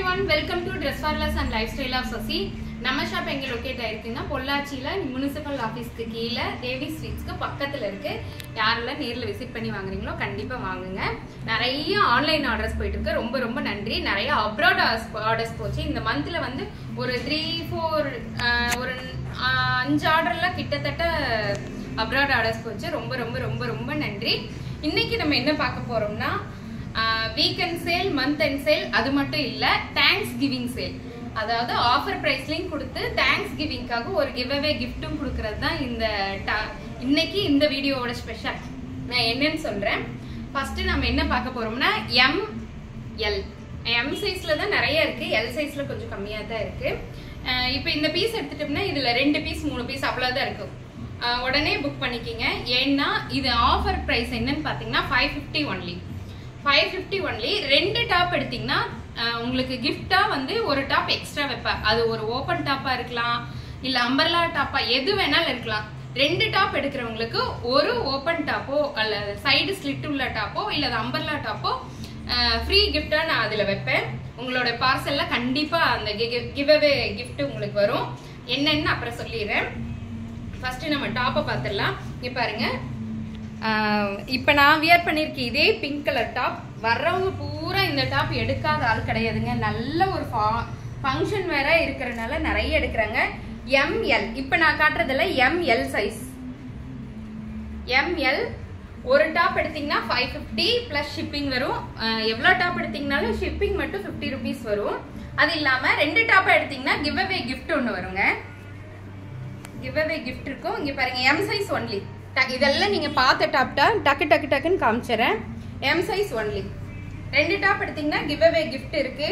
everyone, welcome to Dress for Less and Lifestyle of Sasi. நம்ம shop எங்க locate ஆயிருக்குன்னா பொள்ளாச்சியில municipal ஆபீஸ்க்கு கீழ தேவி ஸ்வீட்ஸ்க்கு பக்கத்துல இருக்கு. யாரெல்லாம் நேர்ல விசிட் பண்ணி வாங்குறீங்களோ கண்டிப்பா வாங்குங்க. நிறைய ஆன்லைன் ஆர்டர்ஸ் போயிட்டு இருக்கு. ரொம்ப ரொம்ப நன்றி. நிறைய அப்ராட் ஆர்டர்ஸ் போச்சு. இந்த மந்த்ல வந்து ஒரு 3-4 ஒரு 5 ஆர்டர்ல கிட்டத்தட்ட அப்ராட் ஆர்டர்ஸ் போச்சு. ரொம்ப ரொம்ப ரொம்ப ரொம்ப நன்றி. இன்னைக்கு நம்ம என்ன பார்க்க போறோம்னா weekend sale, month end sale, அது மட்டும் இல்ல தேங்க்ஸ் கிவிங் சேல். அதாவது ஆஃபர் பிரைஸ்லயும் கொடுத்து தேங்க்ஸ் கிவிங்காக ஒரு கிவ் அவே கிஃப்ட்டும் கொடுக்கறது தான் இன்னைக்கு இந்த வீடியோவோட ஸ்பெஷல். நான் என்னன்னு சொல்றேன். ஃபர்ஸ்ட் நம்ம என்ன பார்க்க போறோம்னா எம் சைஸ்ல தான் நிறைய இருக்கு. எல் சைஸ்ல கொஞ்சம் கம்மியா தான் இருக்கு. இப்போ இந்த பீஸ் எடுத்துட்டோம்னா இதுல 2 பீஸ் 3 பீஸ் அவ்வளவுதான் இருக்கு. உடனே புக் பண்ணிக்கிங்க. ஏன்னா இது ஆஃபர் பிரைஸ் என்னன்னு பாத்தீங்கன்னா 550 ஒன்லி. 550 ஒன்லி. 2 டாப் எடுத்தீங்கன்னா உங்களுக்கு கிஃப்டா வந்து ஒரு டாப் எக்ஸ்ட்ரா வைப்பேன். அது ஒரு ஓபன் டாப்பா இருக்கலாம், இல்ல அம்பர்லா டாப்பா, எது வேணாலும் இருக்கலாம். 2 டாப் எடுக்கிறவங்களுக்கு ஒரு ஓபன் டாப்போ அல்ல சைடு ஸ்லிட் உள்ள டாப்போ இல்ல அம்பர்லா டாப்போ ஃப்ரீ கிஃப்டா நான் அதுல வைப்பேன். உங்களோட பார்சல்ல கண்டிப்பா அந்த கிவ் அவே கிஃப்ட் உங்களுக்கு வரும். என்னன்னு அப்புறம் சொல்லிடுறேன். ஃபர்ஸ்ட் நம்ம டாப்பை பார்த்துடலாம். இங்க பாருங்க, இப்ப நான் வியர் பண்ணிருக்கேன் இதே பிங்க் கலர் டாப். வர்றவங்க பூரா இந்த டாப் எடுக்காத ஆள் கிடையாதுங்க. நல்ல ஒரு ஃபங்க்ஷன் வேற இருக்கிறதுனால நிறைய எடுக்கிறாங்க. ML இப்ப நான் காட்டுறதுல ML சைஸ். ML ஒரு டாப் எடுத்தீங்கன்னா 550 பிளஸ் ஷிப்பிங் வரும். எவ்வளவு டாப் எடுத்தீங்கனாலும் ஷிப்பிங் மட்டும் 50 ருபீஸ் வரும். அது இல்லாம 2 டாப் எடுத்தீங்கன்னா கிவ் அவே கிஃப்ட் ஒன்று வருங்க. கிவ் அவே கிஃப்ட் இருக்கும். இங்க பாருங்க, M சைஸ் ஒன்லி. இதெல்லாம் நீங்க பார்த்த டாப் தான். டக்கு டக்கு டக்குன்னு காமிச்சிடறேன். M size only. 2 டாப் எடுத்தீங்கன்னா கிவ் அவே கிஃப்ட் இருக்கு.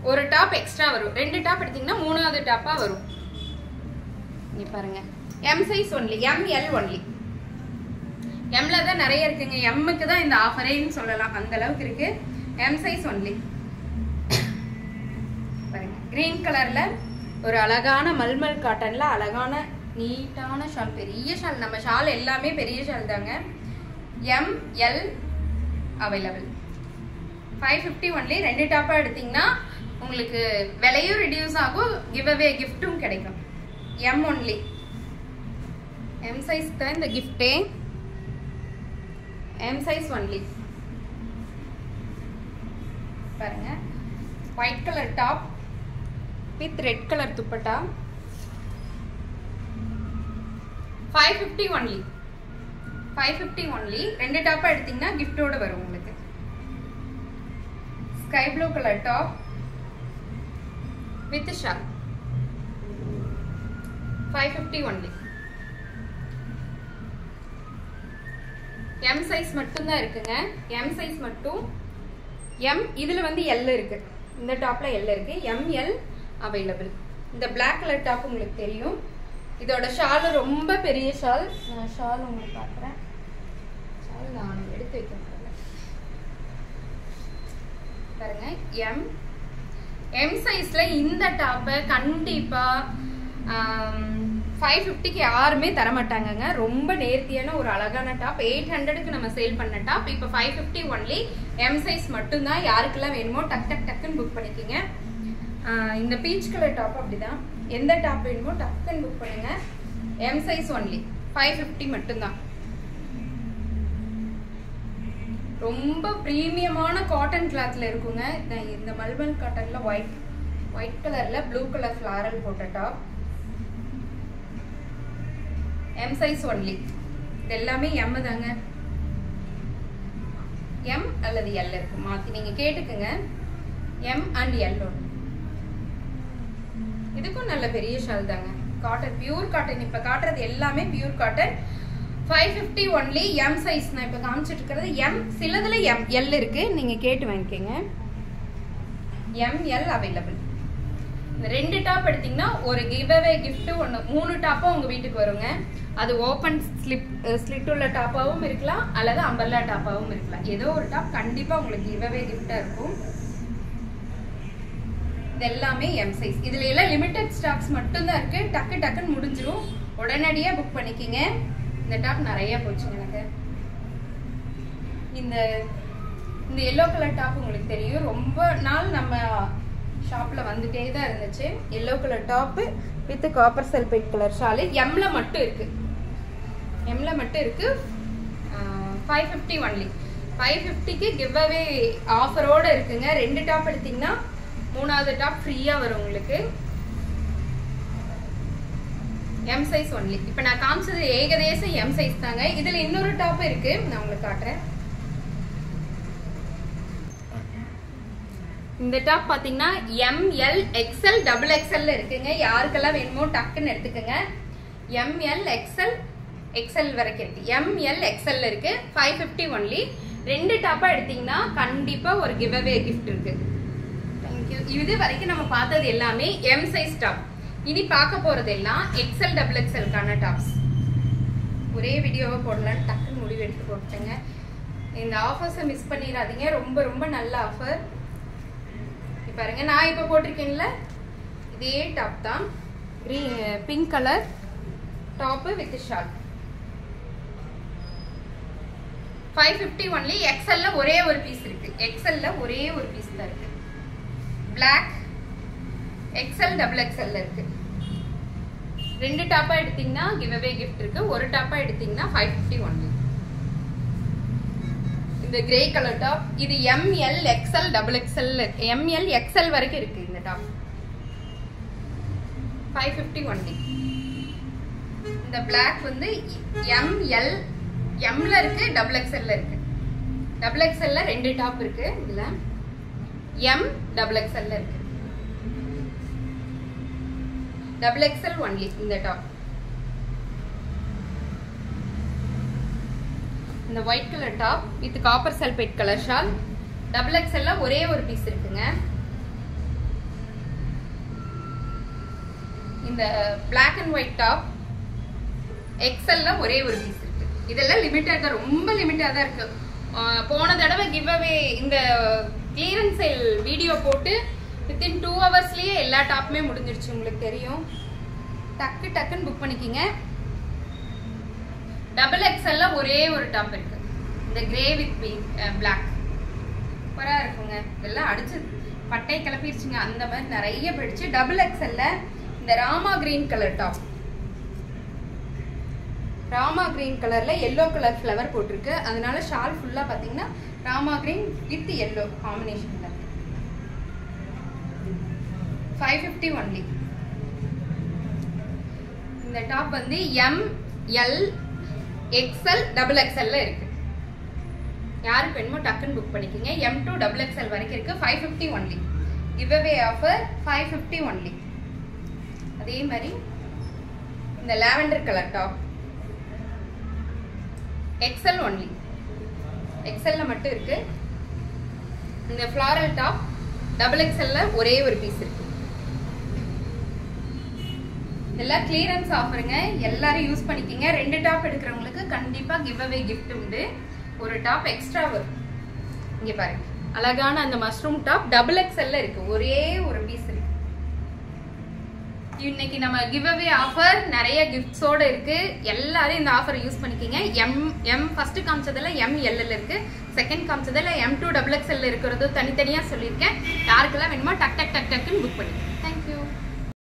ஒரு டாப் எக்ஸ்ட்ரா வரும். 2 டாப் எடுத்தீங்கன்னா 3வது டாப்பா வரும். இங்க பாருங்க, M size only. ML only. Mல தான் நிறைய இருக்குங்க. Mக்கு தான் இந்த ஆஃபரேன்னு சொல்லலாம், அந்த அளவுக்கு இருக்கு. M size only. பாருங்க, கிரீன் கலர்ல ஒரு அழகான மல்மல் காட்டன்ல அழகான நீட்டான ஷால், பெரிய ஷால். நம்ம ஷால் எல்லாமே பெரிய ஷால் தாங்க. ML available. 550 ஒன்லி. 2 டாப்பா எடுத்தீங்கன்னா உங்களுக்கு விலையும் ரிடியூஸ் ஆகும், கிவ் அவே கிஃப்டும் கிடைக்கும். M only. M சைஸ் தான் இந்த கிஃப்டே. M size only. பாருங்க, white colour top with red colour dupatta. 550 only. 550 only. 2 டாப்பா எடுத்தீங்கன்னா கிஃப்டோட வரும் உங்களுக்கு. Sky blue colour top with shawl. 550 only. M size மட்டும் தான் இருக்குங்க. M சைஸ் மட்டும். M இதுல வந்து L இருக்கு. இந்த டாப்ல L இருக்கு. ML available. இந்த Black கலர் டாப் உங்களுக்கு தெரியும். இதோட ஷால் ரொம்ப பெரிய ஷால். ஷால் உங்களுக்கு காட்டுறேன். ஷால் நான் எடுத்து வைக்க மாட்டேன். பாருங்க, M சைஸ்ல இந்த டாப்பை கண்டிப்பா 550க்கு யாருமே தரமாட்டாங்க. ரொம்ப நேர்த்தியான ஒரு அழகான டாப். 800க்கு நம்ம சேல் பண்ண டாப் இப்ப 550 ஒன்லி. M சைஸ் மட்டும் தான். யாருக்கெல்லாம் வேணுமோ டக் டக் டக்குன்னு புக் பண்ணிக்கோங்க. இந்த பீச் கலர் டாப் அப்படிதான். எந்த டாப் வேணுமோ டக்குன்னு புக் பண்ணுங்க. M size only. 550 மட்டும்தான். ரொம்ப பிரீமியமான காட்டன் கிளாத்ல இருக்குங்க. இந்த மல்மல் காட்டன்ல ஒயிட் கலர்ல ப்ளூ கலர் ஃபிளாரல் போட்ட டாப். M size only. இது எல்லாமே M தாங்க. M அல்லது L இருக்கு, மாத்தி நீங்க கேட்டுக்குங்க. M and L. இதுக்கும் நல்ல பெரிய ஷால் தாங்க. Cotton, pure cotton. இப்ப காட்டுறது எல்லாமே pure cotton. 550 only. M size நான் இப்ப காமிச்சிட்டு இருக்கிறது M. சிலதுல ML இருக்கு, நீங்க கேட்டு வாங்கிக்கோங்க. ML available. 2 டாப் எடுத்தீங்கன்னா ஒரு கிவ் அவே கிஃப்ட் ஒன்று. 3 டாப்பும் உங்க வீட்டுக்கு வருங்க. அது ஓபன் ஸ்லிட் உள்ள டாப்பாவும் இருக்கலாம், அல்லது அம்பர்லா டாப்பாவும் இருக்கலாம். ஏதோ ஒரு டாப் கண்டிப்பா உங்களுக்கு கிவ் அவே கிஃப்டா இருக்கும். இது எல்லாமே M சைஸ். இதுல எல்லாம் லிமிடெட் ஸ்டாக்ஸ் மட்டும் தான் இருக்கு. டக்கு டக்குன்னு முடிஞ்சிரும். உடனடியா புக் பண்ணிக்கிங்க. இந்த டாப் நிறைய போச்சுங்க எனக்கு. இந்த எல்லோ கலர் டாப் உங்களுக்கு தெரியும். ரொம்ப நாள் நம்ம ஷாப்பில் வந்துட்டே தான் இருந்துச்சு. Yellow colour top with copper sulphate colour shawl. எம்ல மட்டும் இருக்கு, எம்ல மட்டும் இருக்கு. 550 ஒன்லி. 550க்கு கிவ் அவே ஆஃபரோட இருக்குங்க. 2 டாப் எடுத்தீங்கன்னா 3வது டாப் ஃப்ரீயா வரும் உங்களுக்கு. M size only. இப்போ நான் காமிச்சது ஏகதேசம் எம் சைஸ் தாங்க. இதுல இன்னொரு டாப் இருக்கு, நான் உங்களுக்கு காட்டுறேன். இந்த டாப் பாத்தீங்கன்னா ML XL XXL இருக்குங்க. யாருக்கெல்லாம் வேணுமோ டக்குன்னு எடுத்துக்கோங்க. ML XL வரைக்கும் இருக்கு. ML XL இருக்கு. 550 ஒன்லி. 2 டாப்பா எடுத்தீங்கன்னா கண்டிப்பா ஒரு கிவ் அவே கிஃப்ட் இருக்கு. தேங்க்யூ. இது வரைக்கும் நம்ம பார்த்தது எல்லாமே எம் சைஸ் டாப். இனி பார்க்க போறது எல்லாம் XL XXLக்கான டாப்ஸ். ஒரே வீடியோவை போடலான்னு டக்குன்னு முடிவு எடுத்து போட்டுங்க. இந்த ஆஃபர்ஸை மிஸ் பண்ணிடாதீங்க. ரொம்ப ரொம்ப நல்ல ஆஃபர். பாருங்க, நான் இப்போ போட்டிருக்கேன்ல இதே டாப் தான். Pink colour top with shawl. 550 only. XL ஒரே ஒரு பீஸ் இருக்கு. XL ஒரே ஒரு பீஸ் தான் இருக்கு. Black XL XXL இருக்கு. 2 டாப்பா எடுத்தீங்கன்னா கிவ் அவே கிஃப்ட் இருக்கு. ஒரு டாப்பா எடுத்தீங்கன்னா 550 ஒன்லி. இந்த கிரே கலர் டாப் இது ML XL XXL ML XL வரைக்கும் இருக்கு. இந்த டாப் 550 ஒன்லி. இந்த Black வந்து ML Mல இருக்கு, XXL இருக்கு. XXL 2 டாப் இருக்கு. இதுல M XXL இருக்கு. XXL ஒன்லி இந்த டாப். இந்த white colour top with copper sulphate colour shawl. XXL ஒரே ஒரு பீஸ் இருக்குங்க. இந்த black and white top XL ஒரே ஒரு பீஸ் இருக்கு. இதெல்லாம் லிமிட்டட் தான், ரொம்ப லிமிட்டட் தான் இருக்கு. போன தடவை கிவ் அவே இந்த கிளியரன்ஸ் சேல் வீடியோ போட்டு வித்தின் 2 ஹவர்ஸ்லயே எல்லா டாப்புமே முடிஞ்சிருச்சு. உங்களுக்கு தெரியும். டக்குன்னு புக் பண்ணிக்கிங்க. XXL ஒரே ஒரு டாப் இருக்கு. இந்த கிரே வித் பிளாக் சூப்பரா இருக்குங்க. இதெல்லாம் அடிச்சு பட்டை கிளப்பிடுச்சுங்க. அந்த மாதிரி நிறைய போயிடுச்சு. XXL இந்த Rama green colour top. Rama green கலர்ல எல்லோ கலர் ஃப்ளவர் போட்டிருக்கு. அதனால ஷால் ஃபுல்லா பாத்தீங்கன்னா ராமா கிரீன் வித் எல்லோ காம்பினேஷன்ல. 550 ஒன்லி. இந்த டாப் வந்து ML XL XXL இருக்கு. யாருக்கு வேணுமோ டக்குன்னு புக் பண்ணிக்கோங்க. M to XXL வரைக்கும் இருக்கு. 550 only. Give away offer 550 only. அதே மாதிரி இந்த lavender colour top XL only. XL மட்டும் இருக்கு. இந்த ஃப்ளாரல் டாப் XXL ஒரே ஒரு பீஸ் இருக்கு. இதெல்லாம் கிளியரன்ஸ் ஆஃபருங்க. எல்லாரும் யூஸ் பண்ணிக்கிங்க. 2 டாப் எடுக்கிறவங்களுக்கு கண்டிப்பா கிவ் அவே கிஃப்ட் உண்டு. ஒரு டாப் எக்ஸ்ட்ரா வரும். இங்க பாருங்க, அழகான அந்த மஷ்ரூம் டாப் XXL இருக்கு. ஒரே ஒரு பீஸ் இருக்கு. இன்னைக்கு நம்ம கிவ் அவே ஆஃபர் நிறைய கிஃப்ட்ஸோட இருக்கு. எல்லாரும் இந்த ஆஃபர் யூஸ் பண்ணிக்கிங்க. எம் ஃபர்ஸ்ட் காமிச்சதுல ML இருக்கு. செகண்ட் காமிச்சதுல M to XXL இருக்கிறது தனித்தனியா சொல்லியிருக்கேன். யாருக்கெல்லாம் வேணுமோ டக்குன்னு புக் பண்ணிக்கோங்க.